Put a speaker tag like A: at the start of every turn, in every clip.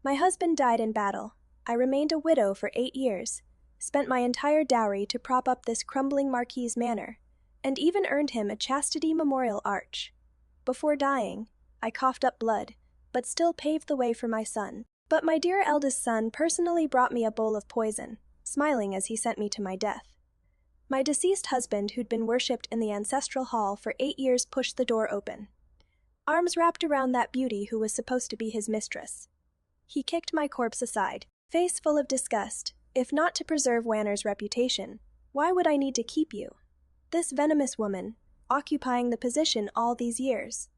A: My husband died in battle. I remained a widow for 8 years, spent my entire dowry to prop up this crumbling marquis's manor, and even earned him a chastity memorial arch. Before dying, I coughed up blood, but still paved the way for my son. But my dear eldest son personally brought me a bowl of poison, smiling as he sent me to my death. My deceased husband, who'd been worshipped in the ancestral hall for 8 years, pushed the door open, arms wrapped around that beauty who was supposed to be his mistress. He kicked my corpse aside, face full of disgust. If not to preserve Wanner's reputation, why would I need to keep you? This venomous woman, occupying the position all these years.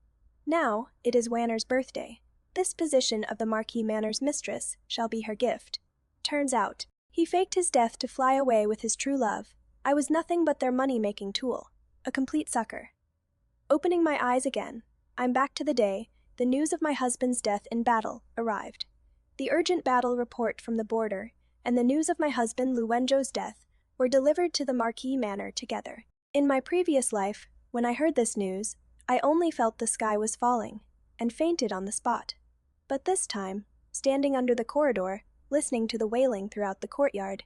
A: Now, it is Wanner's birthday. This position of the Marquis Manor's mistress shall be her gift. Turns out, he faked his death to fly away with his true love. I was nothing but their money-making tool, a complete sucker. Opening my eyes again, I'm back to the day the news of my husband's death in battle arrived. The urgent battle report from the border and the news of my husband Lu Wenzhou's death were delivered to the Marquis Manor together. In my previous life, when I heard this news, I only felt the sky was falling and fainted on the spot. But this time, standing under the corridor, listening to the wailing throughout the courtyard,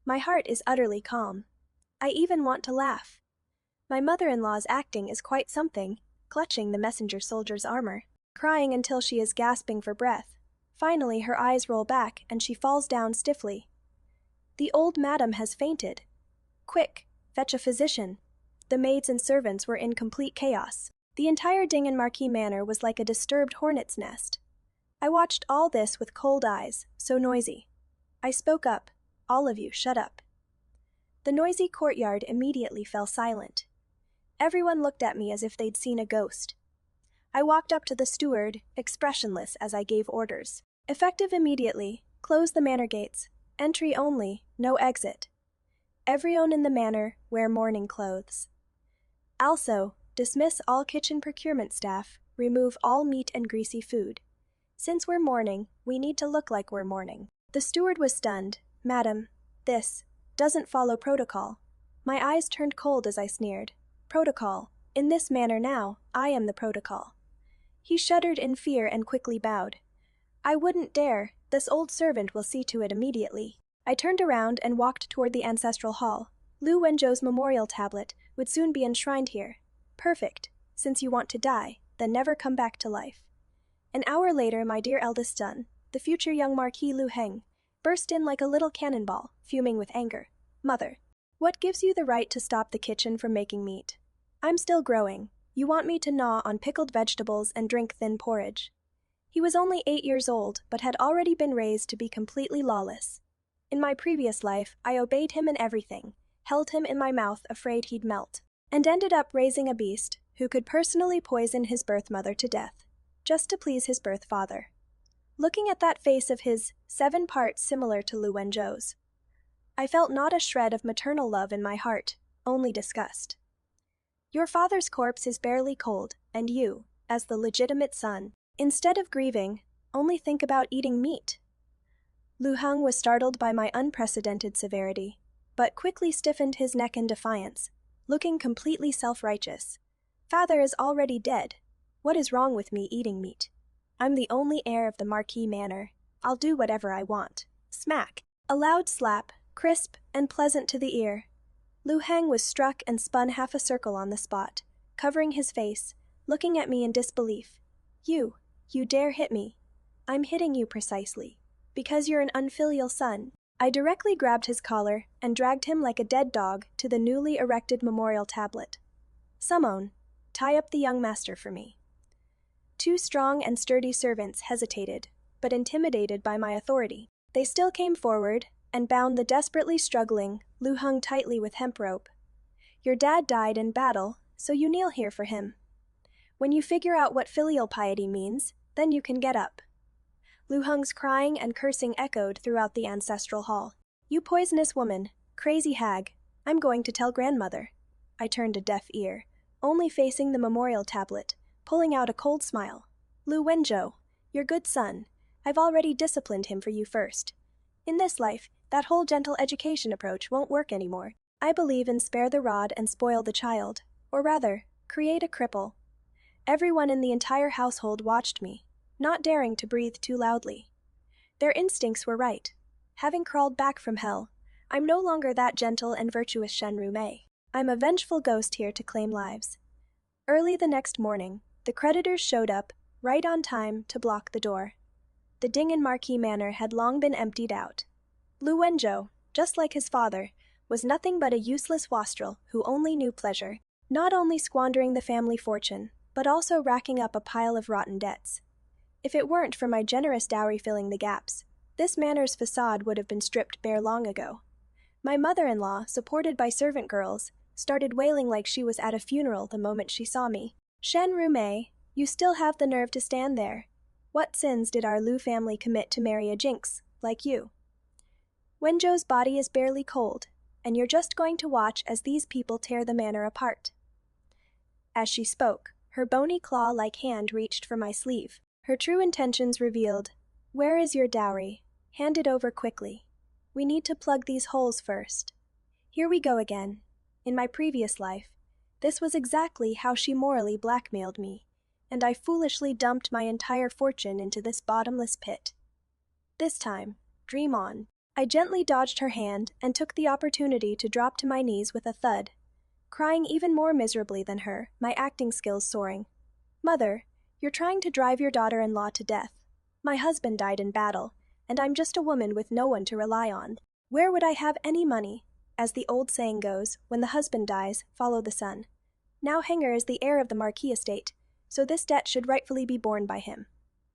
A: my heart is utterly calm. I even want to laugh. My mother-in-law's acting is quite something, clutching the messenger soldier's armor, crying until she is gasping for breath. Finally, her eyes roll back and she falls down stiffly. The old madam has fainted. Quick, fetch a physician. The maids and servants were in complete chaos. The entire Ding and Marquis Manor was like a disturbed hornet's nest. I watched all this with cold eyes, so noisy. I spoke up. All of you, shut up. The noisy courtyard immediately fell silent. Everyone looked at me as if they'd seen a ghost. I walked up to the steward, expressionless as I gave orders. Effective immediately, close the manor gates. Entry only, no exit. Everyone in the manor wear mourning clothes. Also, dismiss all kitchen procurement staff, remove all meat and greasy food. Since we're mourning, we need to look like we're mourning. The steward was stunned. Madam, this doesn't follow protocol. My eyes turned cold as I sneered. Protocol. In this manor now, I am the protocol. He shuddered in fear and quickly bowed. I wouldn't dare. This old servant will see to it immediately. I turned around and walked toward the ancestral hall. Lu Wenzhou's memorial tablet would soon be enshrined here. Perfect. Since you want to die, then never come back to life. An hour later, my dear eldest son, the future young Marquis Lu Heng, burst in like a little cannonball, fuming with anger. Mother, what gives you the right to stop the kitchen from making meat? I'm still growing. You want me to gnaw on pickled vegetables and drink thin porridge. He was only 8 years old, but had already been raised to be completely lawless. In my previous life, I obeyed him in everything, held him in my mouth afraid he'd melt, and ended up raising a beast who could personally poison his birth mother to death, just to please his birth father. Looking at that face of his, 7 parts similar to Lu Wenzhou's, I felt not a shred of maternal love in my heart, only disgust. Your father's corpse is barely cold, and you, as the legitimate son, instead of grieving, only think about eating meat. Lu Heng was startled by my unprecedented severity, but quickly stiffened his neck in defiance, looking completely self-righteous. Father is already dead. What is wrong with me eating meat? I'm the only heir of the Marquis Manor. I'll do whatever I want. Smack. A loud slap, crisp and pleasant to the ear. Lu Heng was struck and spun half a circle on the spot, covering his face, looking at me in disbelief. You dare hit me. I'm hitting you precisely, because you're an unfilial son. I directly grabbed his collar and dragged him like a dead dog to the newly erected memorial tablet. Summon, tie up the young master for me. 2 strong and sturdy servants hesitated, but intimidated by my authority. They still came forward and bound the desperately struggling Lu Heng tightly with hemp rope. Your dad died in battle, so you kneel here for him. When you figure out what filial piety means, then you can get up. Lu Heng's crying and cursing echoed throughout the ancestral hall. You poisonous woman, crazy hag, I'm going to tell grandmother. I turned a deaf ear, only facing the memorial tablet, pulling out a cold smile. Lu Wenzhou, your good son, I've already disciplined him for you first. In this life, that whole gentle education approach won't work anymore. I believe in spare the rod and spoil the child, or rather, create a cripple. Everyone in the entire household watched me, not daring to breathe too loudly. Their instincts were right. Having crawled back from hell, I'm no longer that gentle and virtuous Shenru. I'm a vengeful ghost here to claim lives. Early the next morning, the creditors showed up, right on time, to block the door. The Ding and Marquis Manor had long been emptied out. Lu Wenzhou, just like his father, was nothing but a useless wastrel who only knew pleasure, not only squandering the family fortune, but also racking up a pile of rotten debts. If it weren't for my generous dowry filling the gaps, this manor's facade would have been stripped bare long ago. My mother-in-law, supported by servant girls, started wailing like she was at a funeral the moment she saw me. Shenru, you still have the nerve to stand there. What sins did our Lu family commit to marry a jinx like you? Wenzhou's body is barely cold, and you're just going to watch as these people tear the manor apart. As she spoke, her bony claw-like hand reached for my sleeve. Her true intentions revealed. Where is your dowry? Hand it over quickly. We need to plug these holes first. Here we go again. In my previous life, this was exactly how she morally blackmailed me, and I foolishly dumped my entire fortune into this bottomless pit. This time, dream on. I gently dodged her hand and took the opportunity to drop to my knees with a thud, crying even more miserably than her, my acting skills soaring. Mother, you're trying to drive your daughter-in-law to death. My husband died in battle, and I'm just a woman with no one to rely on. Where would I have any money? As the old saying goes, when the husband dies, follow the son. Now Henger is the heir of the Marquis estate, so this debt should rightfully be borne by him.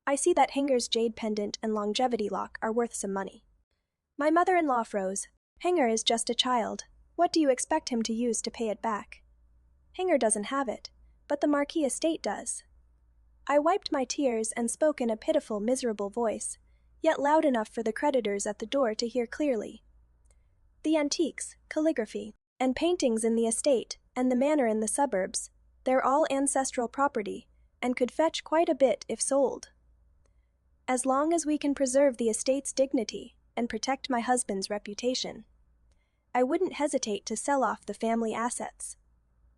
A: I see that Henger's jade pendant and longevity lock are worth some money. My mother-in-law froze. Henger is just a child. What do you expect him to use to pay it back? Henger doesn't have it, but the Marquis estate does. I wiped my tears and spoke in a pitiful, miserable voice, yet loud enough for the creditors at the door to hear clearly. The antiques, calligraphy, and paintings in the estate, and the manor in the suburbs, they're all ancestral property, and could fetch quite a bit if sold. As long as we can preserve the estate's dignity and protect my husband's reputation, I wouldn't hesitate to sell off the family assets.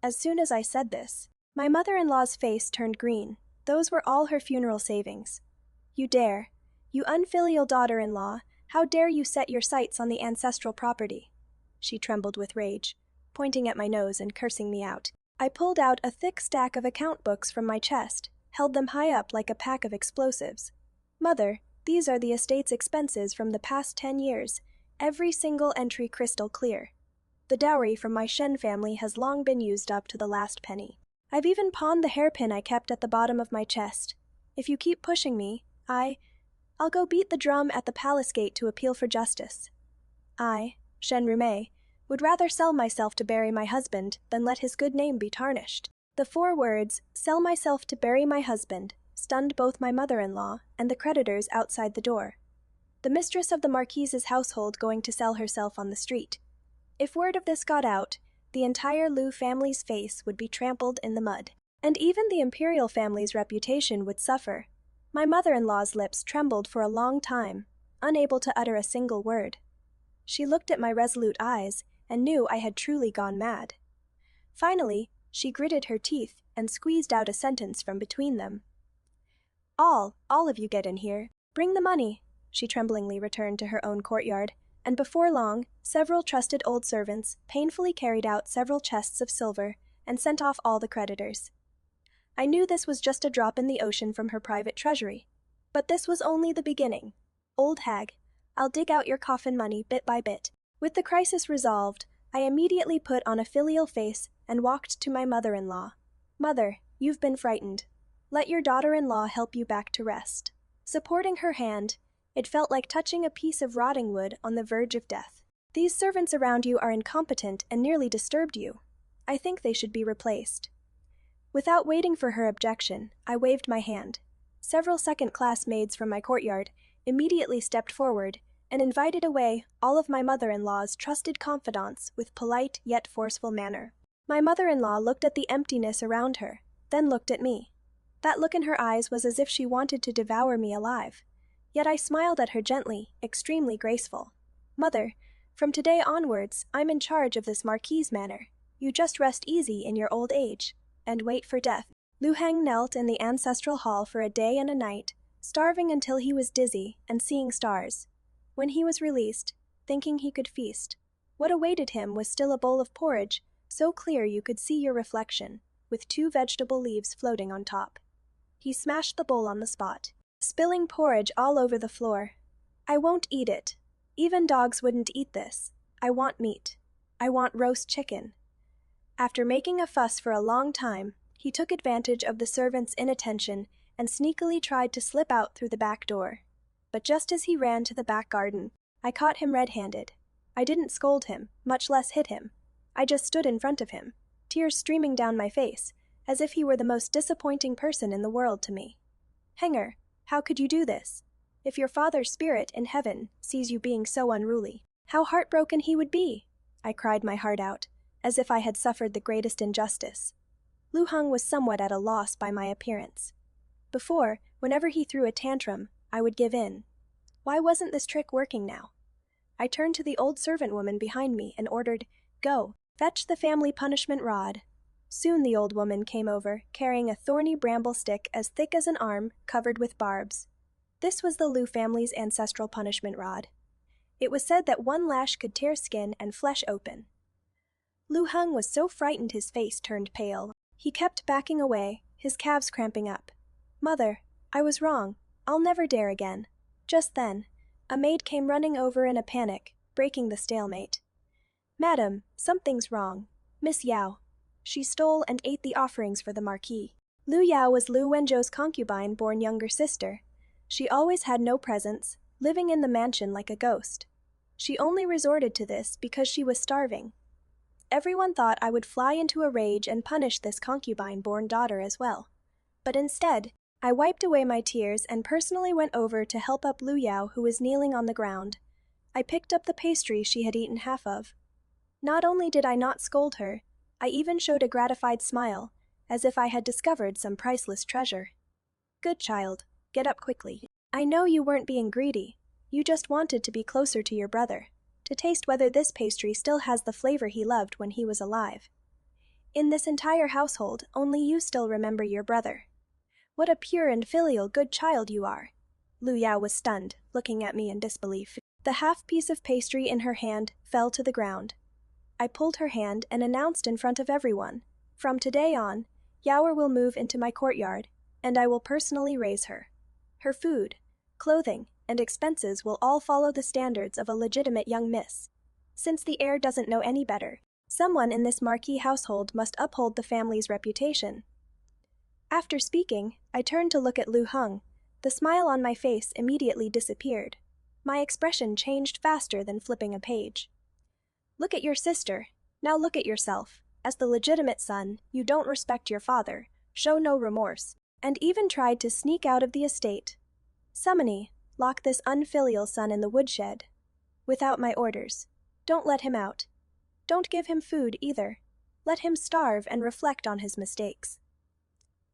A: As soon as I said this, my mother-in-law's face turned green. Those were all her funeral savings. You dare. You unfilial daughter-in-law, how dare you set your sights on the ancestral property? She trembled with rage, pointing at my nose and cursing me out. I pulled out a thick stack of account books from my chest, held them high up like a pack of explosives. Mother, these are the estate's expenses from the past 10 years, every single entry crystal clear. The dowry from my Shen family has long been used up to the last penny. I've even pawned the hairpin I kept at the bottom of my chest. If you keep pushing me, I'll go beat the drum at the palace gate to appeal for justice. I, Shenru, would rather sell myself to bury my husband than let his good name be tarnished. The 4 words, sell myself to bury my husband, stunned both my mother-in-law and the creditors outside the door. The mistress of the Marquise's household going to sell herself on the street. If word of this got out, the entire Lu family's face would be trampled in the mud, and even the imperial family's reputation would suffer. My mother-in-law's lips trembled for a long time, unable to utter a single word. She looked at my resolute eyes and knew I had truly gone mad. Finally, she gritted her teeth and squeezed out a sentence from between them. All of you get in here. Bring the money, she tremblingly returned to her own courtyard, and before long, several trusted old servants painfully carried out several chests of silver and sent off all the creditors. I knew this was just a drop in the ocean from her private treasury. But this was only the beginning. Old hag, I'll dig out your coffin money bit by bit. With the crisis resolved, I immediately put on a filial face and walked to my mother-in-law. Mother, you've been frightened. Let your daughter-in-law help you back to rest. Supporting her hand, it felt like touching a piece of rotting wood on the verge of death. These servants around you are incompetent and nearly disturbed you. I think they should be replaced. Without waiting for her objection, I waved my hand. Several second-class maids from my courtyard immediately stepped forward and invited away all of my mother-in-law's trusted confidants with polite yet forceful manner. My mother-in-law looked at the emptiness around her, then looked at me. That look in her eyes was as if she wanted to devour me alive. Yet I smiled at her gently, extremely graceful. Mother, from today onwards, I'm in charge of this Marquis manor. You just rest easy in your old age, and wait for death. Lu Hang knelt in the ancestral hall for a day and a night, starving until he was dizzy and seeing stars. When he was released, thinking he could feast, what awaited him was still a bowl of porridge, so clear you could see your reflection, with 2 vegetable leaves floating on top. He smashed the bowl on the spot, spilling porridge all over the floor. "I won't eat it. Even dogs wouldn't eat this. I want meat. I want roast chicken." After making a fuss for a long time, he took advantage of the servant's inattention and sneakily tried to slip out through the back door. But just as he ran to the back garden, I caught him red-handed. I didn't scold him, much less hit him. I just stood in front of him, tears streaming down my face, as if he were the most disappointing person in the world to me. "Hanger, how could you do this? If your father's spirit in heaven sees you being so unruly, how heartbroken he would be!" I cried my heart out, as if I had suffered the greatest injustice. Lu Heng was somewhat at a loss by my appearance. Before, whenever he threw a tantrum, I would give in. Why wasn't this trick working now? I turned to the old servant woman behind me and ordered, "Go, fetch the family punishment rod." Soon the old woman came over, carrying a thorny bramble stick as thick as an arm, covered with barbs. This was the Lu family's ancestral punishment rod. It was said that 1 lash could tear skin and flesh open. Lu Heng was so frightened his face turned pale. He kept backing away, his calves cramping up. "Mother, I was wrong. I'll never dare again." Just then, a maid came running over in a panic, breaking the stalemate. "Madam, something's wrong. Miss Yao. She stole and ate the offerings for the marquis." Lu Yao was Lu Wenzhou's concubine-born younger sister. She always had no presence, living in the mansion like a ghost. She only resorted to this because she was starving. Everyone thought I would fly into a rage and punish this concubine-born daughter as well. But instead, I wiped away my tears and personally went over to help up Lu Yao, who was kneeling on the ground. I picked up the pastry she had eaten half of. Not only did I not scold her, I even showed a gratified smile, as if I had discovered some priceless treasure. "Good child, get up quickly. I know you weren't being greedy. You just wanted to be closer to your brother, to taste whether this pastry still has the flavor he loved when he was alive. In this entire household, only you still remember your brother. What a pure and filial good child you are." Lu Yao was stunned, looking at me in disbelief. The half piece of pastry in her hand fell to the ground. I pulled her hand and announced in front of everyone, "From today on, Yaoer will move into my courtyard, and I will personally raise her. Her food, clothing, and expenses will all follow the standards of a legitimate young miss. Since the heir doesn't know any better, someone in this marquis household must uphold the family's reputation." After speaking, I turned to look at Lu Heng. The smile on my face immediately disappeared. My expression changed faster than flipping a page. "Look at your sister. Now look at yourself. As the legitimate son, you don't respect your father, show no remorse, and even tried to sneak out of the estate. Summony, lock this unfilial son in the woodshed. Without my orders. Don't let him out. Don't give him food either. Let him starve and reflect on his mistakes."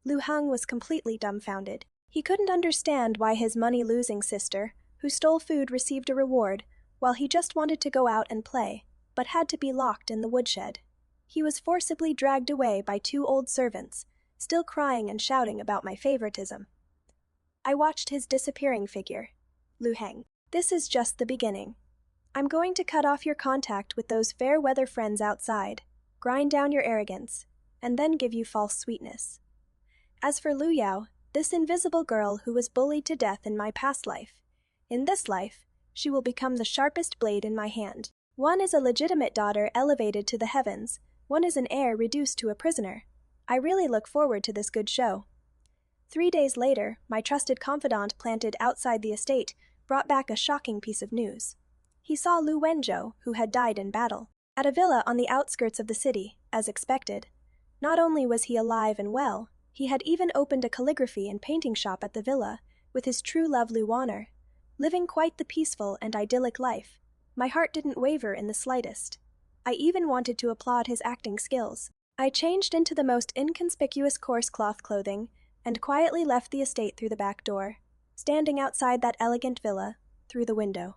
A: Lu Heng was completely dumbfounded. He couldn't understand why his money-losing sister, who stole food, received a reward, while he just wanted to go out and play, but had to be locked in the woodshed. He was forcibly dragged away by 2 old servants, still crying and shouting about my favoritism. I watched his disappearing figure. "Lu Heng, this is just the beginning. I'm going to cut off your contact with those fair-weather friends outside, grind down your arrogance, and then give you false sweetness. As for Lu Yao, this invisible girl who was bullied to death in my past life, in this life, she will become the sharpest blade in my hand. One is a legitimate daughter elevated to the heavens, one is an heir reduced to a prisoner. I really look forward to this good show." 3 days later, my trusted confidant planted outside the estate brought back a shocking piece of news. He saw Lu Wenzhou, who had died in battle, at a villa on the outskirts of the city, as expected. Not only was he alive and well, he had even opened a calligraphy and painting shop at the villa, with his true love Lu Wanner, living quite the peaceful and idyllic life. My heart didn't waver in the slightest. I even wanted to applaud his acting skills. I changed into the most inconspicuous coarse cloth clothing, and quietly left the estate through the back door, standing outside that elegant villa, through the window.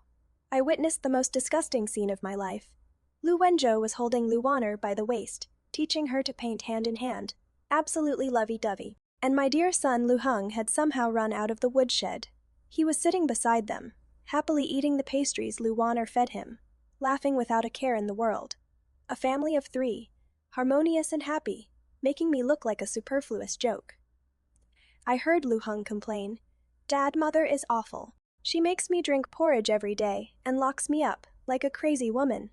A: I witnessed the most disgusting scene of my life. Lu Wenzhou was holding Lu Wanner by the waist, teaching her to paint hand in hand, absolutely lovey-dovey, and my dear son Lu Heng had somehow run out of the woodshed. He was sitting beside them, happily eating the pastries Lu Wanner fed him, laughing without a care in the world. A family of 3, harmonious and happy, making me look like a superfluous joke. I heard Lu Heng complain, "Dad, Mother is awful. She makes me drink porridge every day and locks me up, like a crazy woman."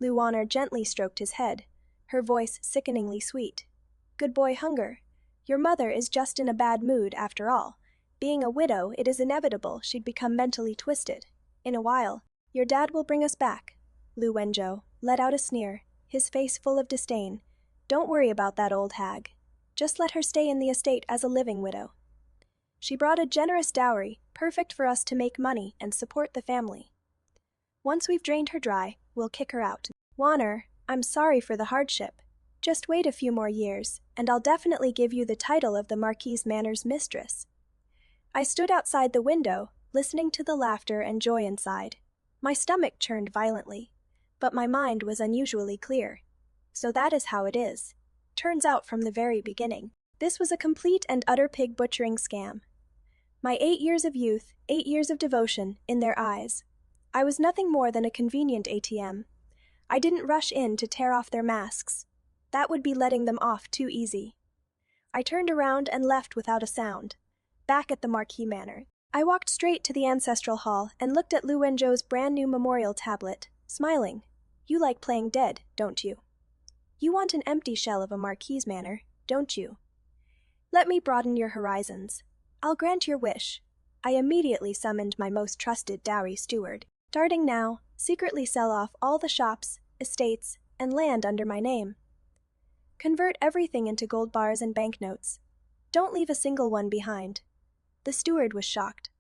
A: Lu Wanner gently stroked his head, her voice sickeningly sweet. "Good boy Hunger. Your mother is just in a bad mood after all. Being a widow, it is inevitable she'd become mentally twisted. In a while, your dad will bring us back." Lu Wenzhou let out a sneer, his face full of disdain. "Don't worry about that old hag. Just let her stay in the estate as a living widow. She brought a generous dowry, perfect for us to make money and support the family. Once we've drained her dry, we'll kick her out. Wanner, I'm sorry for the hardship. Just wait a few more years, and I'll definitely give you the title of the Marquis Manor's mistress." I stood outside the window, listening to the laughter and joy inside. My stomach churned violently, but my mind was unusually clear. So that is how it is. Turns out from the very beginning, this was a complete and utter pig butchering scam. My 8 years of youth, 8 years of devotion, in their eyes. I was nothing more than a convenient ATM. I didn't rush in to tear off their masks. That would be letting them off too easy. I turned around and left without a sound. Back at the Marquis Manor, I walked straight to the ancestral hall and looked at Lu Wenzhou's brand new memorial tablet, smiling. "You like playing dead, don't you? You want an empty shell of a Marquis Manor, don't you? Let me broaden your horizons. I'll grant your wish." I immediately summoned my most trusted dowry steward. "Starting now, secretly sell off all the shops, estates, and land under my name. Convert everything into gold bars and banknotes. Don't leave a single one behind." The steward was shocked.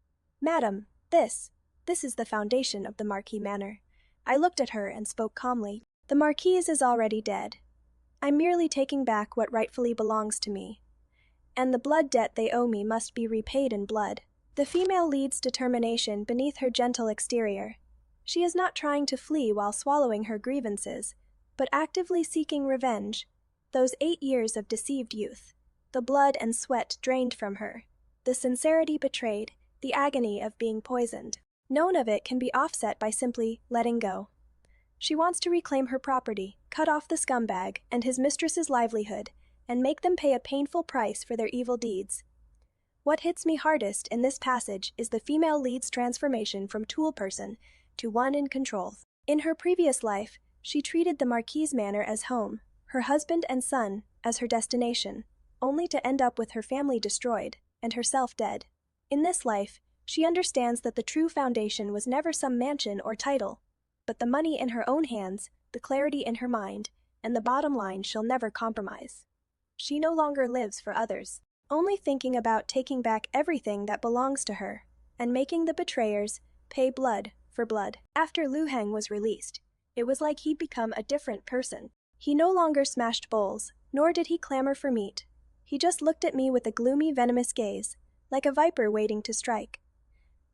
A: "Madam, this is the foundation of the Marquis Manor." I looked at her and spoke calmly. "The Marquise is already dead. I'm merely taking back what rightfully belongs to me. And the blood debt they owe me must be repaid in blood." The female lead's determination beneath her gentle exterior. She is not trying to flee while swallowing her grievances, but actively seeking revenge. Those 8 years of deceived youth, the blood and sweat drained from her, the sincerity betrayed, the agony of being poisoned. None of it can be offset by simply letting go. She wants to reclaim her property, cut off the scumbag and his mistress's livelihood, and make them pay a painful price for their evil deeds. What hits me hardest in this passage is the female lead's transformation from tool person to one in control. In her previous life, she treated the Marquis Manor as home, her husband and son as her destination, only to end up with her family destroyed and herself dead. In this life, she understands that the true foundation was never some mansion or title, but the money in her own hands, the clarity in her mind, and the bottom line she'll never compromise. She no longer lives for others, only thinking about taking back everything that belongs to her, and making the betrayers pay blood for blood. After Lu Heng was released, it was like he'd become a different person. He no longer smashed bowls, nor did he clamor for meat. He just looked at me with a gloomy, venomous gaze, like a viper waiting to strike.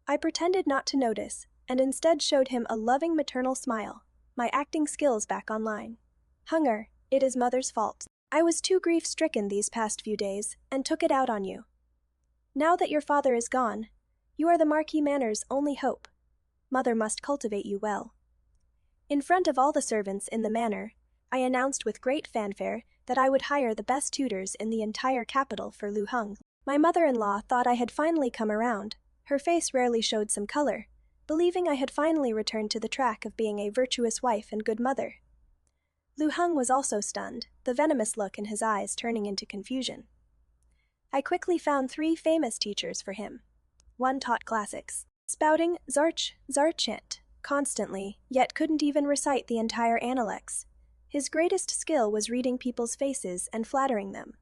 A: I pretended not to notice, and instead showed him a loving maternal smile, my acting skills back online. "Hunger, it is Mother's fault. I was too grief-stricken these past few days, and took it out on you. Now that your father is gone, you are the Marquis Manor's only hope. Mother must cultivate you well." In front of all the servants in the manor, I announced with great fanfare that I would hire the best tutors in the entire capital for Lu Heng. My mother-in-law thought I had finally come around. Her face rarely showed some color, believing I had finally returned to the track of being a virtuous wife and good mother. Lu Heng was also stunned, the venomous look in his eyes turning into confusion. I quickly found 3 famous teachers for him. One taught classics, spouting zarchant constantly, yet couldn't even recite the entire Analects. His greatest skill was reading people's faces and flattering them.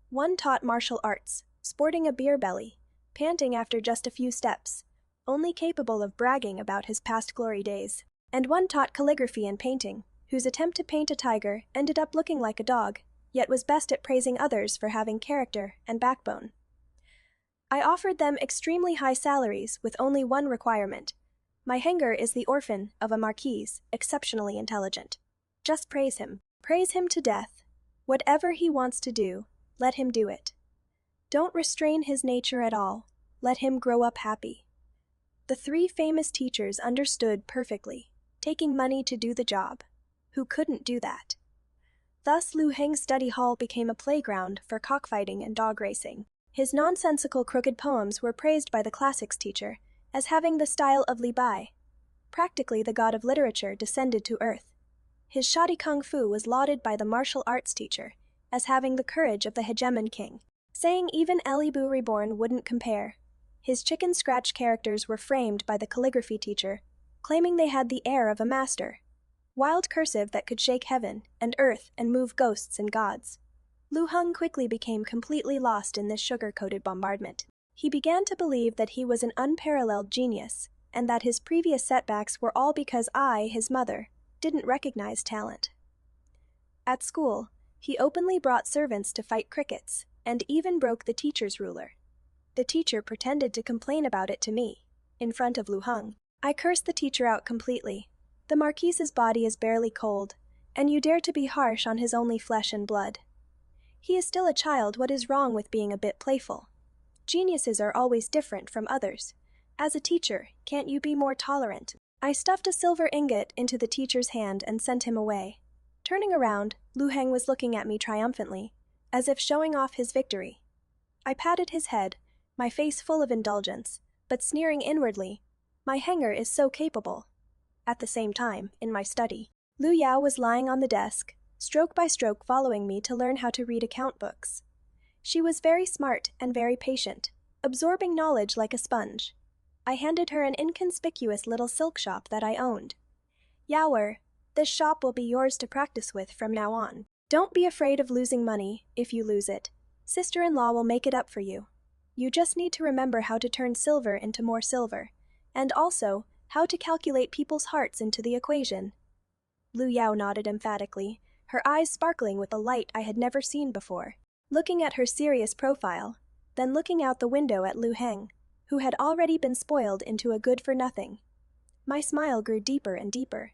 A: One taught martial arts, sporting a beer belly, panting after just a few steps, only capable of bragging about his past glory days. And one taught calligraphy and painting, whose attempt to paint a tiger ended up looking like a dog, yet was best at praising others for having character and backbone. I offered them extremely high salaries with only one requirement. My hanger is the orphan of a marquise, exceptionally intelligent. Just praise him to death. Whatever he wants to do, let him do it. Don't restrain his nature at all. Let him grow up happy. The three famous teachers understood perfectly, taking money to do the job. Who couldn't do that? Thus Lu Heng's study hall became a playground for cockfighting and dog racing. His nonsensical crooked poems were praised by the classics teacher as having the style of Li Bai. Practically the god of literature descended to earth. His shoddy kung fu was lauded by the martial arts teacher as having the courage of the hegemon king, saying even Elibu Reborn wouldn't compare. His chicken scratch characters were framed by the calligraphy teacher, claiming they had the air of a master. Wild cursive that could shake heaven and earth and move ghosts and gods. Lu Heng quickly became completely lost in this sugar-coated bombardment. He began to believe that he was an unparalleled genius, and that his previous setbacks were all because I, his mother, didn't recognize talent. At school, he openly brought servants to fight crickets, and even broke the teacher's ruler. The teacher pretended to complain about it to me, in front of Lu Heng. I cursed the teacher out completely. The Marquise's body is barely cold, and you dare to be harsh on his only flesh and blood. He is still a child. What is wrong with being a bit playful? Geniuses are always different from others. As a teacher, can't you be more tolerant? I stuffed a silver ingot into the teacher's hand and sent him away. Turning around, Lu Heng was looking at me triumphantly, as if showing off his victory. I patted his head, my face full of indulgence, but sneering inwardly. My hanger is so capable. At the same time, in my study, Lu Yao was lying on the desk, stroke by stroke following me to learn how to read account books. She was very smart and very patient, absorbing knowledge like a sponge. I handed her an inconspicuous little silk shop that I owned. Yaoer, this shop will be yours to practice with from now on. Don't be afraid of losing money. If you lose it, sister-in-law will make it up for you. You just need to remember how to turn silver into more silver, and also how to calculate people's hearts into the equation. Lu Yao nodded emphatically, her eyes sparkling with a light I had never seen before, looking at her serious profile, then looking out the window at Lu Heng, who had already been spoiled into a good-for-nothing. My smile grew deeper and deeper.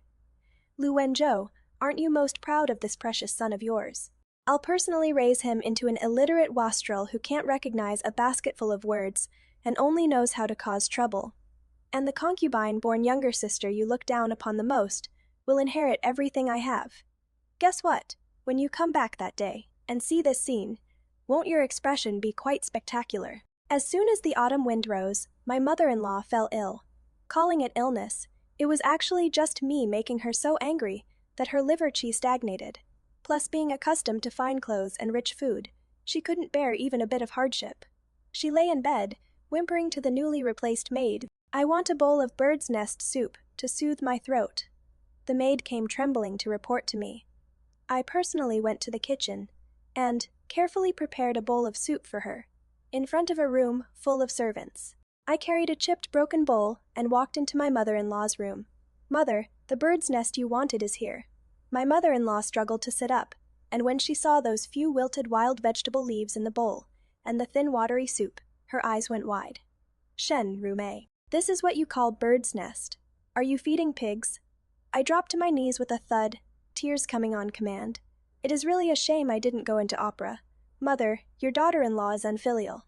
A: Lu Wenzhou, aren't you most proud of this precious son of yours? I'll personally raise him into an illiterate wastrel who can't recognize a basketful of words and only knows how to cause trouble. And the concubine-born younger sister you look down upon the most will inherit everything I have. Guess what? When you come back that day and see this scene, won't your expression be quite spectacular? As soon as the autumn wind rose, my mother-in-law fell ill. Calling it illness, it was actually just me making her so angry that her liver qi stagnated. Plus being accustomed to fine clothes and rich food, she couldn't bear even a bit of hardship. She lay in bed, whimpering to the newly replaced maid, "I want a bowl of bird's nest soup to soothe my throat." The maid came trembling to report to me. I personally went to the kitchen and carefully prepared a bowl of soup for her, in front of a room full of servants. I carried a chipped broken bowl and walked into my mother-in-law's room. "Mother, the bird's nest you wanted is here." My mother-in-law struggled to sit up, and when she saw those few wilted wild vegetable leaves in the bowl and the thin watery soup, her eyes went wide. "Shen Rumei, this is what you call bird's nest. Are you feeding pigs?" I dropped to my knees with a thud, tears coming on command. "It is really a shame I didn't go into opera. Mother, your daughter-in-law is unfilial.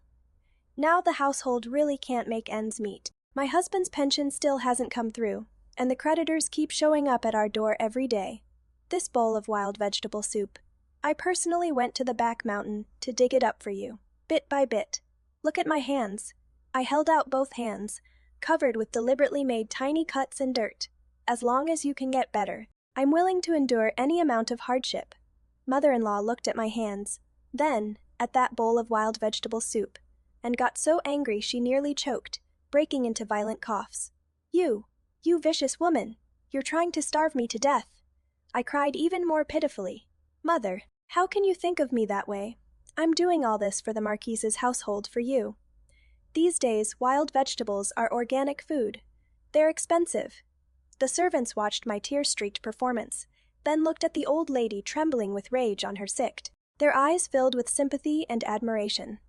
A: Now the household really can't make ends meet. My husband's pension still hasn't come through, and the creditors keep showing up at our door every day. This bowl of wild vegetable soup, I personally went to the back mountain to dig it up for you, bit by bit. Look at my hands." I held out both hands, covered with deliberately made tiny cuts and dirt. "As long as you can get better, I'm willing to endure any amount of hardship." Mother-in-law looked at my hands, then at that bowl of wild vegetable soup, and got so angry she nearly choked, breaking into violent coughs. You vicious woman, you're trying to starve me to death." I cried even more pitifully. "Mother, how can you think of me that way? I'm doing all this for the Marquise's household for you. These days, wild vegetables are organic food. They're expensive." The servants watched my tear-streaked performance, then looked at the old lady trembling with rage on her sict. Their eyes filled with sympathy and admiration.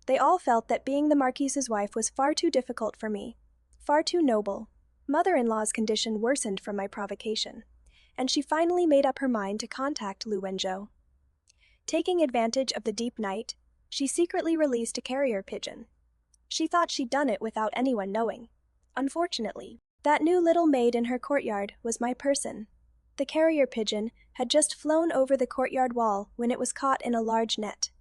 A: They all felt that being the Marquise's wife was far too difficult for me, far too noble. Mother-in-law's condition worsened from my provocation, and she finally made up her mind to contact Lu Wenzhou. Taking advantage of the deep night, She secretly released a carrier pigeon. She thought she'd done it without anyone knowing. Unfortunately, that new little maid in her courtyard was my person. The carrier pigeon had just flown over the courtyard wall when it was caught in a large net.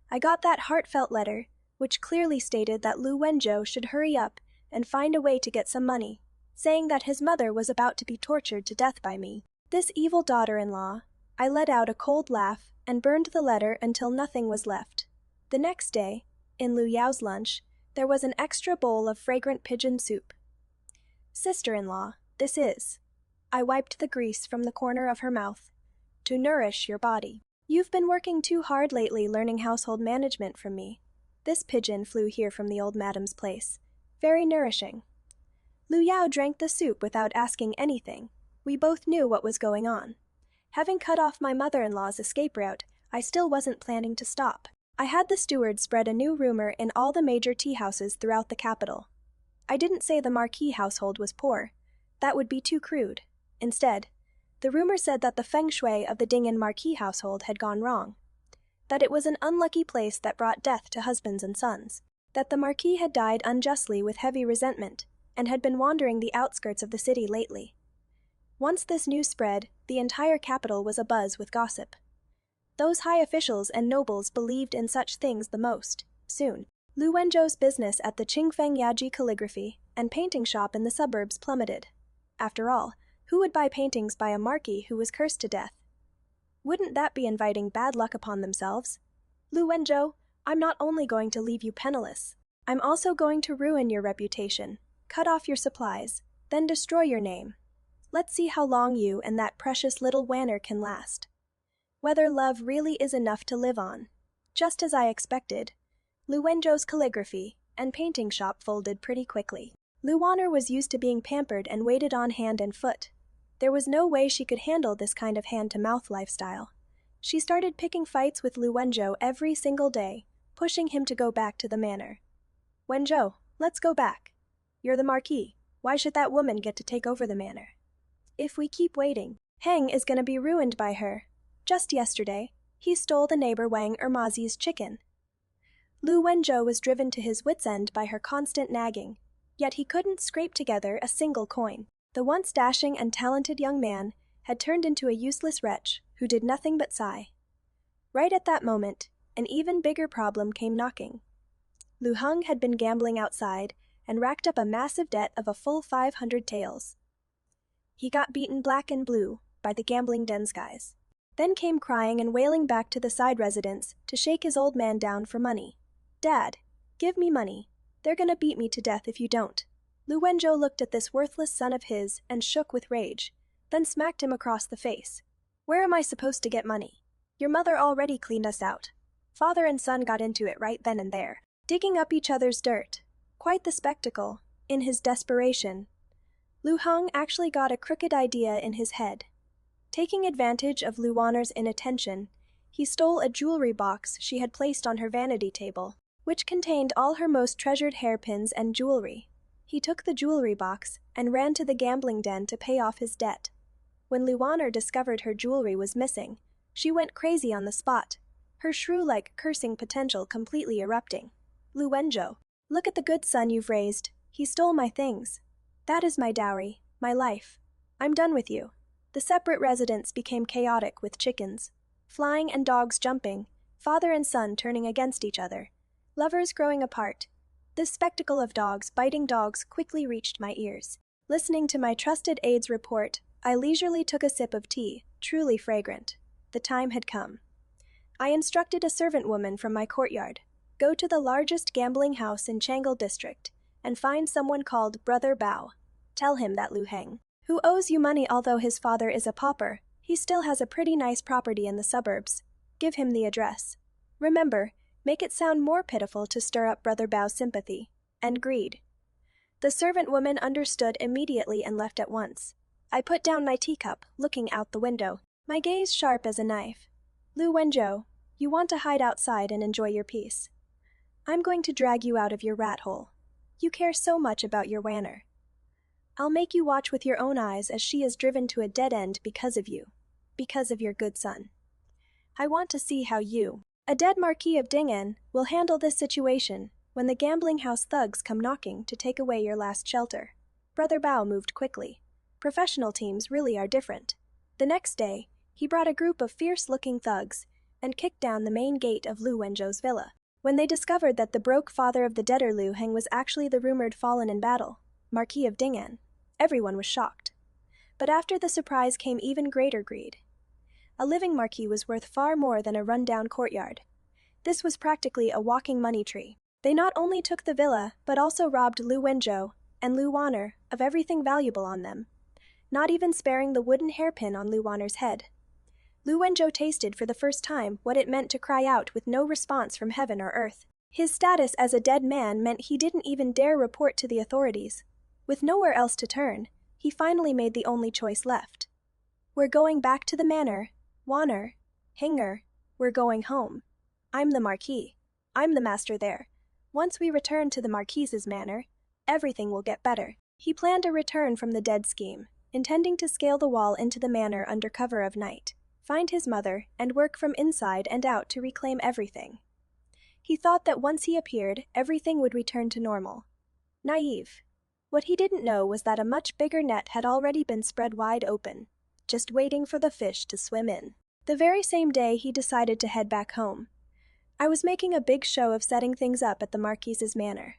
A: I got that heartfelt letter, which clearly stated that Lu Wenzhou should hurry up and find a way to get some money, saying that his mother was about to be tortured to death by me. This evil daughter-in-law. I let out a cold laugh and burned the letter until nothing was left. The next day, in Lu Yao's lunch, there was an extra bowl of fragrant pigeon soup. Sister-in-law, this is. I wiped the grease from the corner of her mouth. To nourish your body. You've been working too hard lately learning household management from me. This pigeon flew here from the old madam's place. Very nourishing. Lu Yao drank the soup without asking anything. We both knew what was going on. Having cut off my mother-in-law's escape route, I still wasn't planning to stop. I had the steward spread a new rumor in all the major tea houses throughout the capital. I didn't say the Marquis household was poor. That would be too crude. Instead, the rumor said that the feng shui of the Ding'an Marquis household had gone wrong. That it was an unlucky place that brought death to husbands and sons. That the Marquis had died unjustly with heavy resentment, and had been wandering the outskirts of the city lately. Once this news spread, the entire capital was abuzz with gossip. Those high officials and nobles believed in such things the most. Soon, Lu Wenzhou's business at the Qingfeng Yaji calligraphy and painting shop in the suburbs plummeted. After all, who would buy paintings by a marquis who was cursed to death? Wouldn't that be inviting bad luck upon themselves? Lu Wenzhou, I'm not only going to leave you penniless, I'm also going to ruin your reputation, cut off your supplies, then destroy your name. Let's see how long you and that precious little Wanner can last. Whether love really is enough to live on. Just as I expected, Lu Wenzhou's calligraphy and painting shop folded pretty quickly. Lu Wanner was used to being pampered and waited on hand and foot. There was no way she could handle this kind of hand-to-mouth lifestyle. She started picking fights with Lu Wenzhou every single day, pushing him to go back to the manor. Wenzhou, let's go back. You're the Marquis. Why should that woman get to take over the manor? If we keep waiting, Heng is gonna be ruined by her. Just yesterday, he stole the neighbor Wang Ermazi's chicken. Lu Wenzhou was driven to his wits' end by her constant nagging, yet he couldn't scrape together a single coin. The once dashing and talented young man had turned into a useless wretch who did nothing but sigh. Right at that moment, an even bigger problem came knocking. Lu Heng had been gambling outside and racked up a massive debt of a full 500 taels. He got beaten black and blue by the gambling den's guys. Then came crying and wailing back to the side residence to shake his old man down for money. Dad, give me money. They're gonna beat me to death if you don't. Lu Wenzhou looked at this worthless son of his and shook with rage, then smacked him across the face. Where am I supposed to get money? Your mother already cleaned us out. Father and son got into it right then and there, digging up each other's dirt. Quite the spectacle. In his desperation, Lu Heng actually got a crooked idea in his head. Taking advantage of Lu Wanner's inattention, he stole a jewelry box she had placed on her vanity table, which contained all her most treasured hairpins and jewelry. He took the jewelry box and ran to the gambling den to pay off his debt. When Lu Wanner discovered her jewelry was missing, she went crazy on the spot, her shrew-like cursing potential completely erupting. Lu Wenzhou, look at the good son you've raised. He stole my things. That is my dowry, my life. I'm done with you. The separate residence became chaotic with chickens flying and dogs jumping, father and son turning against each other, lovers growing apart. This spectacle of dogs biting dogs quickly reached my ears. Listening to my trusted aide's report, I leisurely took a sip of tea, truly fragrant. The time had come. I instructed a servant woman from my courtyard, go to the largest gambling house in Changle district and find someone called Brother Bao. Tell him that Lu Heng, who owes you money although his father is a pauper, he still has a pretty nice property in the suburbs. Give him the address. Remember, make it sound more pitiful to stir up Brother Bao's sympathy and greed. The servant woman understood immediately and left at once. I put down my teacup, looking out the window, my gaze sharp as a knife. Lu Wenzhou, you want to hide outside and enjoy your peace. I'm going to drag you out of your rat hole. You care so much about your Wanner. I'll make you watch with your own eyes as she is driven to a dead end because of you, because of your good son. I want to see how you, A dead Marquis of Dingen will handle this situation when the gambling house thugs come knocking to take away your last shelter. Brother Bao moved quickly. Professional teams really are different. The next day, he brought a group of fierce-looking thugs and kicked down the main gate of Lu Wenzhou's villa. When they discovered that the broke father of the deader Lu Heng was actually the rumored fallen in battle, Marquis of Dingen, everyone was shocked. But after the surprise came even greater greed. A living marquis was worth far more than a run-down courtyard. This was practically a walking money tree. They not only took the villa, but also robbed Lu Wenzhou and Lu Wanner of everything valuable on them, not even sparing the wooden hairpin on Lu Wanner's head. Lu Wenzhou tasted for the first time what it meant to cry out with no response from heaven or earth. His status as a dead man meant he didn't even dare report to the authorities. With nowhere else to turn, he finally made the only choice left. We're going back to the manor, Wanner, Hinger, we're going home. I'm the Marquis. I'm the master there. Once we return to the Marquis's manor, everything will get better. He planned a return from the dead scheme, intending to scale the wall into the manor under cover of night, find his mother, and work from inside and out to reclaim everything. He thought that once he appeared, everything would return to normal. Naive. What he didn't know was that a much bigger net had already been spread wide open, just waiting for the fish to swim in. The very same day he decided to head back home. I was making a big show of setting things up at the Marquis's manor.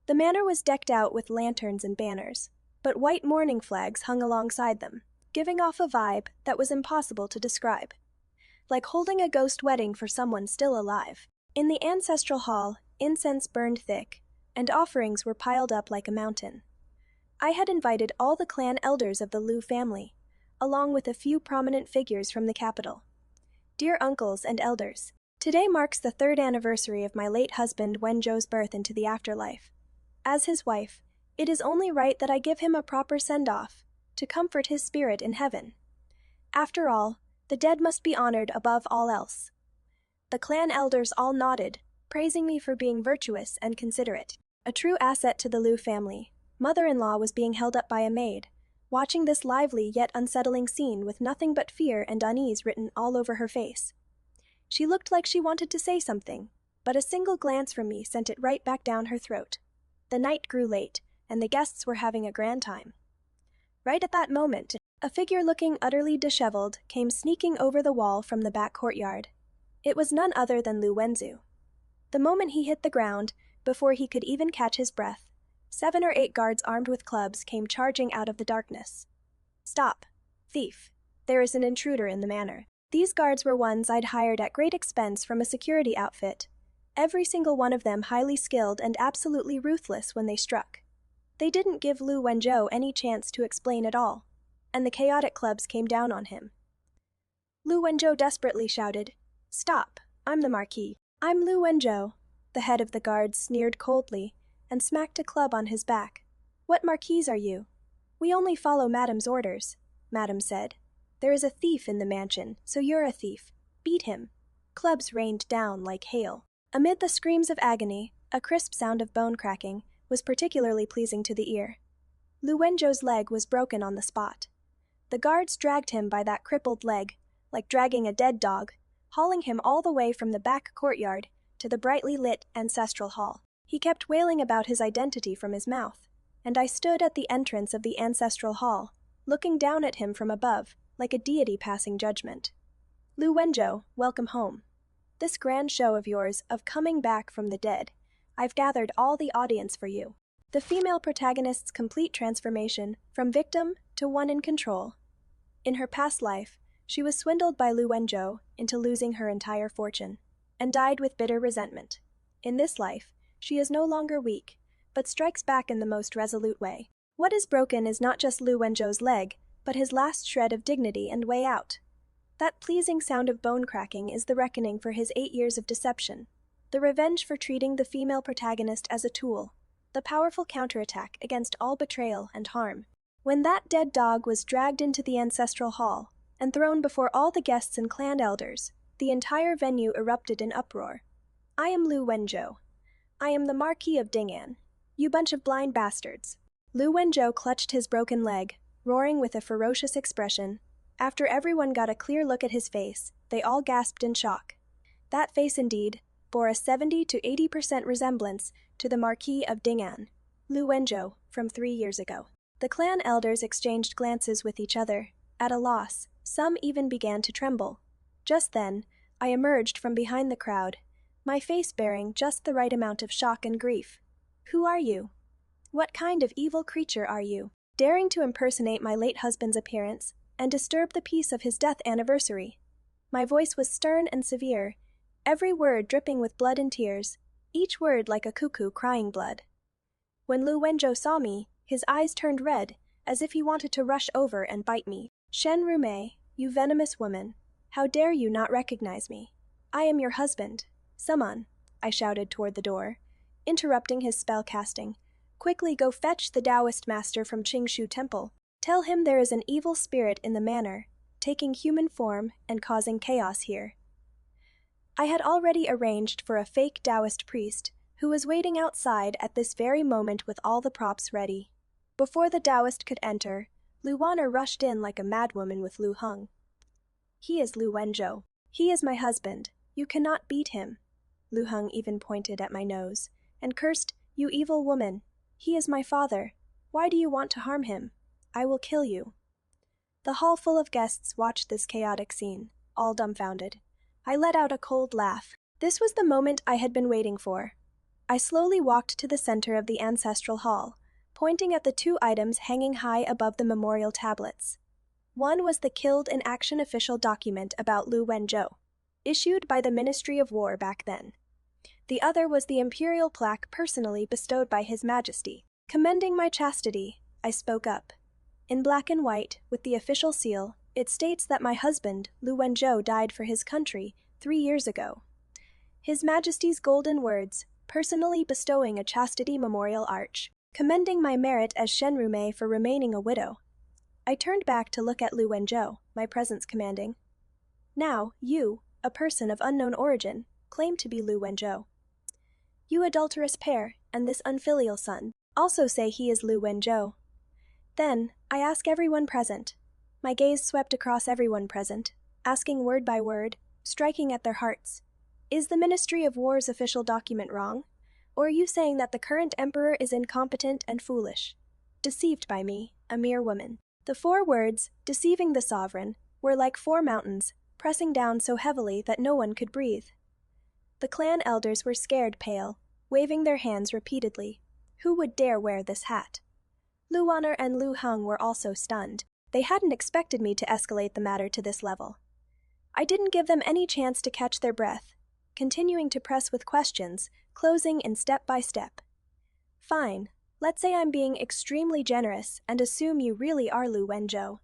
A: The manor was decked out with lanterns and banners, but white mourning flags hung alongside them, giving off a vibe that was impossible to describe. Like holding a ghost wedding for someone still alive. In the ancestral hall, incense burned thick, and offerings were piled up like a mountain. I had invited all the clan elders of the Lu family, along with a few prominent figures from the capital. Dear uncles and elders, today marks the 3rd anniversary of my late husband Wenzhou's birth into the afterlife. As his wife, it is only right that I give him a proper send-off, to comfort his spirit in heaven. After all, the dead must be honored above all else. The clan elders all nodded, praising me for being virtuous and considerate. A true asset to the Lu family, mother-in-law was being held up by a maid, watching this lively yet unsettling scene with nothing but fear and unease written all over her face. She looked like she wanted to say something, but a single glance from me sent it right back down her throat. The night grew late, and the guests were having a grand time. Right at that moment, a figure looking utterly disheveled came sneaking over the wall from the back courtyard. It was none other than Lu Wenzhou. The moment he hit the ground, before he could even catch his breath, 7 or 8 guards armed with clubs came charging out of the darkness. Stop, thief. There is an intruder in the manor. These guards were ones I'd hired at great expense from a security outfit, every single one of them highly skilled and absolutely ruthless when they struck. They didn't give Lu Wenzhou any chance to explain at all, and the chaotic clubs came down on him. Lu Wenzhou desperately shouted, "Stop, I'm the Marquis. I'm Lu Wenzhou." The head of the guards sneered coldly and smacked a club on his back. "What Marquis are you?" "We only follow Madam's orders," Madam said. "There is a thief in the mansion, so you're a thief. Beat him." Clubs rained down like hail. Amid the screams of agony, a crisp sound of bone cracking was particularly pleasing to the ear. Lu Wenzhou's leg was broken on the spot. The guards dragged him by that crippled leg, like dragging a dead dog, hauling him all the way from the back courtyard to the brightly lit ancestral hall. He kept wailing about his identity from his mouth, and I stood at the entrance of the ancestral hall, looking down at him from above, like a deity passing judgment. "Lu Wenzhou, welcome home. This grand show of yours of coming back from the dead, I've gathered all the audience for you." The female protagonist's complete transformation from victim to one in control. In her past life, she was swindled by Lu Wenzhou into losing her entire fortune, and died with bitter resentment. In this life, she is no longer weak, but strikes back in the most resolute way. What is broken is not just Lu Wenzhou's leg, but his last shred of dignity and way out. That pleasing sound of bone cracking is the reckoning for his 8 years of deception, the revenge for treating the female protagonist as a tool, the powerful counterattack against all betrayal and harm. When that dead dog was dragged into the ancestral hall and thrown before all the guests and clan elders, the entire venue erupted in uproar. "I am Lu Wenzhou. I am the Marquis of Dingen. You bunch of blind bastards." Lu Wenzhou clutched his broken leg, roaring with a ferocious expression. After everyone got a clear look at his face, they all gasped in shock. That face indeed bore a 70 to 80% resemblance to the Marquis of Dingan, Lu Wenzhou, from 3 years ago. The clan elders exchanged glances with each other, at a loss. Some even began to tremble. Just then, I emerged from behind the crowd, my face bearing just the right amount of shock and grief. Who are you? What kind of evil creature are you, daring to impersonate my late husband's appearance and disturb the peace of his death anniversary? My voice was stern and severe, every word dripping with blood and tears, each word like a cuckoo crying blood. When Lu Wenzhou saw me, his eyes turned red, as if he wanted to rush over and bite me. Shen Rumei, you venomous woman, how dare you not recognize me? I am your husband. Summon, I shouted toward the door, interrupting his spell casting. Quickly go fetch the Taoist master from Qingshu Temple. Tell him there is an evil spirit in the manor, taking human form and causing chaos here. I had already arranged for a fake Taoist priest who was waiting outside at this very moment with all the props ready. Before the Taoist could enter, Lu Wanner rushed in like a madwoman with Lu Heng. He is Lu Wenzhou. He is my husband. You cannot beat him. Lu Heng even pointed at my nose and cursed, you evil woman. He is my father. Why do you want to harm him? I will kill you. The hall full of guests watched this chaotic scene, all dumbfounded. I let out a cold laugh. This was the moment I had been waiting for. I slowly walked to the center of the ancestral hall, pointing at the 2 items hanging high above the memorial tablets. One was the killed in action official document about Lu Wenzhou, issued by the Ministry of War back then. The other was the imperial plaque personally bestowed by His Majesty. Commending my chastity, I spoke up. In black and white, with the official seal, it states that my husband, Lu Wenzhou, died for his country 3 years ago. His Majesty's golden words, personally bestowing a chastity memorial arch, commending my merit as Shen Rumei for remaining a widow. I turned back to look at Lu Wenzhou, my presence commanding. Now, you, a person of unknown origin, claim to be Lu Wenzhou. You adulterous pair, and this unfilial son, also say he is Lu Wenzhou. Then, I ask everyone present. My gaze swept across everyone present, asking word by word, striking at their hearts. Is the Ministry of War's official document wrong? Or are you saying that the current emperor is incompetent and foolish, deceived by me, a mere woman? The 4 words, deceiving the sovereign, were like 4 mountains, pressing down so heavily that no one could breathe. The clan elders were scared pale, waving their hands repeatedly. Who would dare wear this hat? Lu Wanner and Lu Heng were also stunned. They hadn't expected me to escalate the matter to this level. I didn't give them any chance to catch their breath, continuing to press with questions, closing in step by step. Fine, let's say I'm being extremely generous and assume you really are Lu Wenzhou.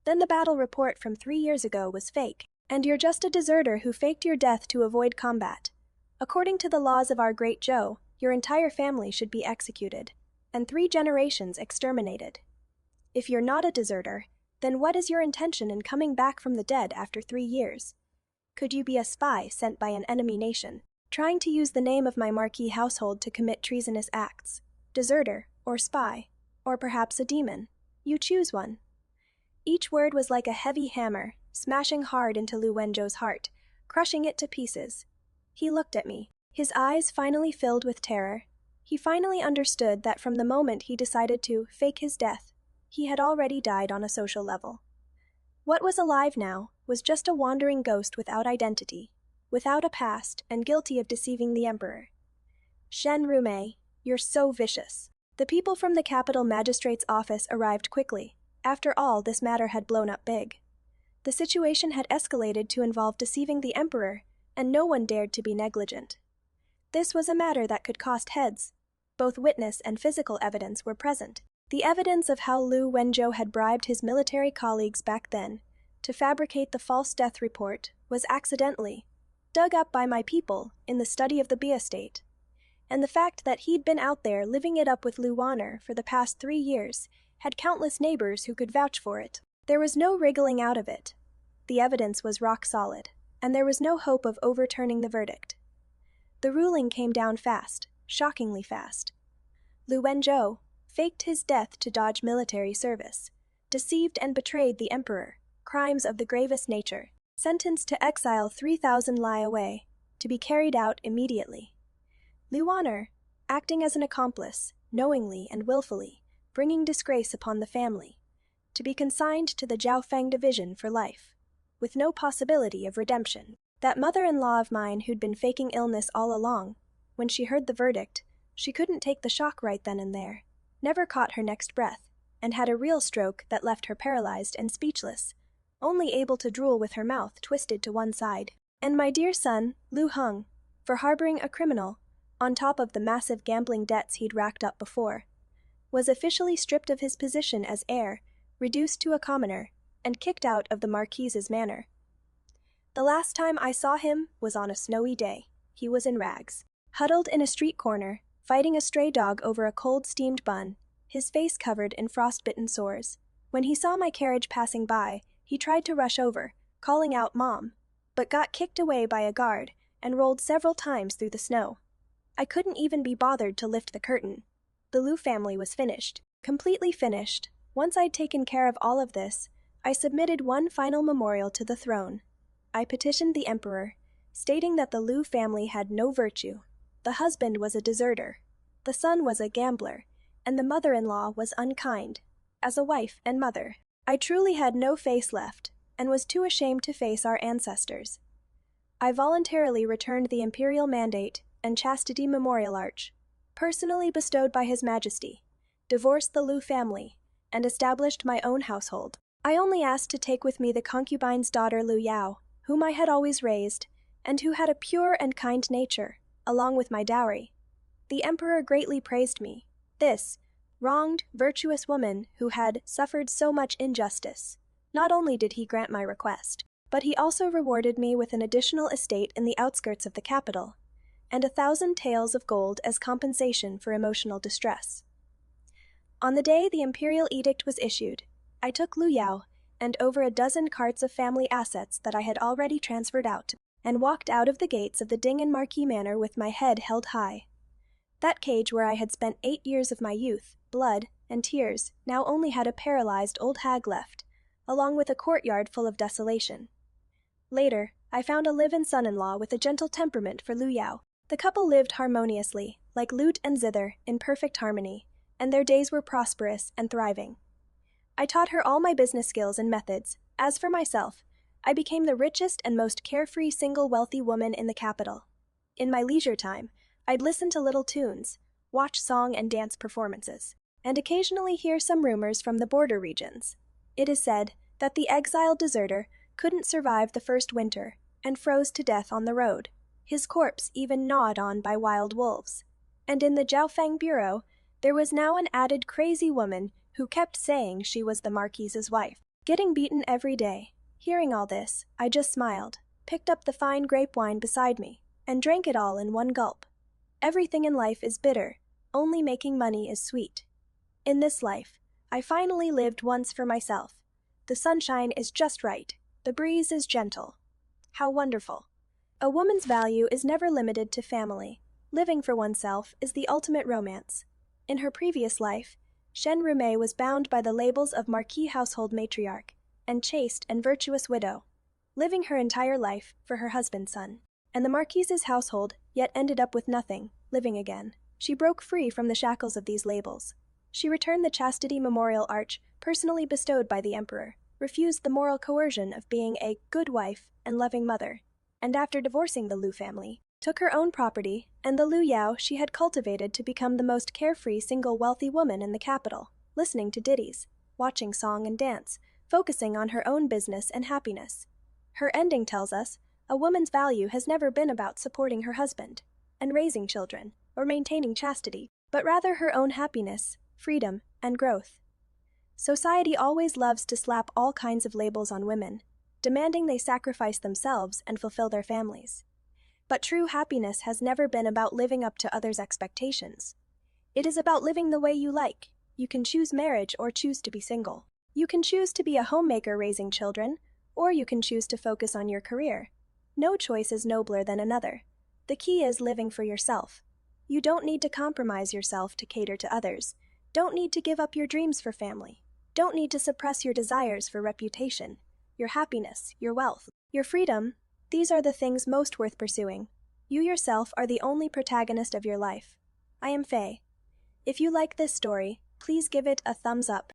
A: Then the battle report from 3 years ago was fake, and you're just a deserter who faked your death to avoid combat. According to the laws of our great Zhou, your entire family should be executed, and 3 generations exterminated. If you're not a deserter, then what is your intention in coming back from the dead after 3 years? Could you be a spy sent by an enemy nation, trying to use the name of my Marquis household to commit treasonous acts? Deserter, or spy, or perhaps a demon? You choose one. Each word was like a heavy hammer, smashing hard into Lu Wenzhou's heart, crushing it to pieces. He looked at me, his eyes finally filled with terror. He finally understood that from the moment he decided to fake his death, he had already died on a social level. What was alive now was just a wandering ghost without identity, without a past, and guilty of deceiving the emperor. Shen Rumei, you're so vicious. The people from the capital magistrate's office arrived quickly. After all, this matter had blown up big. The situation had escalated to involve deceiving the emperor, and no one dared to be negligent. This was a matter that could cost heads. Both witness and physical evidence were present. The evidence of how Lu Wenzhou had bribed his military colleagues back then to fabricate the false death report was accidentally dug up by my people in the study of the Bia estate. And the fact that he'd been out there living it up with Lu Wanner for the past 3 years had countless neighbors who could vouch for it. There was no wriggling out of it. The evidence was rock solid, and there was no hope of overturning the verdict. The ruling came down fast, shockingly fast. Lu Wenzhou faked his death to dodge military service, deceived and betrayed the emperor, crimes of the gravest nature. sentenced to exile 3,000 li away, to be carried out immediately. Luaner, acting as an accomplice, knowingly and willfully, bringing disgrace upon the family, to be consigned to the Jiaofeng division for life, with no possibility of redemption. That mother-in-law of mine who'd been faking illness all along, when she heard the verdict, she couldn't take the shock right then and there, never caught her next breath, and had a real stroke that left her paralyzed and speechless, only able to drool with her mouth twisted to one side. And my dear son, Lu Heng, for harboring a criminal, on top of the massive gambling debts he'd racked up before, was officially stripped of his position as heir, reduced to a commoner, and kicked out of the Marquise's manor. The last time I saw him was on a snowy day. He was in rags, huddled in a street corner, fighting a stray dog over a cold steamed bun, his face covered in frostbitten sores. When he saw my carriage passing by, he tried to rush over, calling out "Mom," but got kicked away by a guard and rolled several times through the snow. I couldn't even be bothered to lift the curtain. The Lu family was finished, completely finished. Once I'd taken care of all of this, I submitted one final memorial to the throne. I petitioned the emperor, stating that the Lu family had no virtue. The husband was a deserter, the son was a gambler, and the mother-in-law was unkind. As a wife and mother, I truly had no face left, and was too ashamed to face our ancestors. I voluntarily returned the imperial mandate and chastity memorial arch, personally bestowed by His Majesty, divorced the Lu family, and established my own household. I only asked to take with me the concubine's daughter Lu Yao, whom I had always raised, and who had a pure and kind nature, along with my dowry. The emperor greatly praised me, this wronged, virtuous woman who had suffered so much injustice. Not only did he grant my request, but he also rewarded me with an additional estate in the outskirts of the capital, and 1,000 taels of gold as compensation for emotional distress. On the day the imperial edict was issued, I took Lu Yao and over a dozen carts of family assets that I had already transferred out, and walked out of the gates of the Ding and Marquis Manor with my head held high. That cage where I had spent 8 years of my youth, blood, and tears now only had a paralyzed old hag left, along with a courtyard full of desolation. Later, I found a live-in son-in-law with a gentle temperament for Lu Yao. The couple lived harmoniously, like lute and zither, in perfect harmony, and their days were prosperous and thriving. I taught her all my business skills and methods. As for myself, I became the richest and most carefree single wealthy woman in the capital. In my leisure time, I'd listen to little tunes, watch song and dance performances, and occasionally hear some rumors from the border regions. It is said that the exiled deserter couldn't survive the first winter and froze to death on the road, his corpse even gnawed on by wild wolves. And in the Jiaofeng bureau, there was now an added crazy woman who kept saying she was the Marquise's wife, getting beaten every day. Hearing all this, I just smiled, picked up the fine grape wine beside me, and drank it all in one gulp. Everything in life is bitter, only making money is sweet. In this life, I finally lived once for myself. The sunshine is just right, the breeze is gentle. How wonderful. A woman's value is never limited to family. Living for oneself is the ultimate romance. In her previous life, Shen Rumei was bound by the labels of Marquis household matriarch and chaste and virtuous widow, living her entire life for her husband's son. And the Marquise's household yet ended up with nothing, living again. She broke free from the shackles of these labels. She returned the chastity memorial arch personally bestowed by the emperor, refused the moral coercion of being a good wife and loving mother, and after divorcing the Lu family, took her own property and the Lu Yao she had cultivated to become the most carefree single wealthy woman in the capital, listening to ditties, watching song and dance, focusing on her own business and happiness. Her ending tells us a woman's value has never been about supporting her husband and raising children or maintaining chastity, but rather her own happiness, freedom, and growth. Society always loves to slap all kinds of labels on women, demanding they sacrifice themselves and fulfill their families. But true happiness has never been about living up to others' expectations. It is about living the way you like. You can choose marriage or choose to be single. You can choose to be a homemaker raising children, or you can choose to focus on your career. No choice is nobler than another. The key is living for yourself. You don't need to compromise yourself to cater to others. Don't need to give up your dreams for family. Don't need to suppress your desires for reputation. your happiness, your wealth, your freedom. These are the things most worth pursuing. You yourself are the only protagonist of your life. I am Faye. If you like this story, please give it a thumbs up.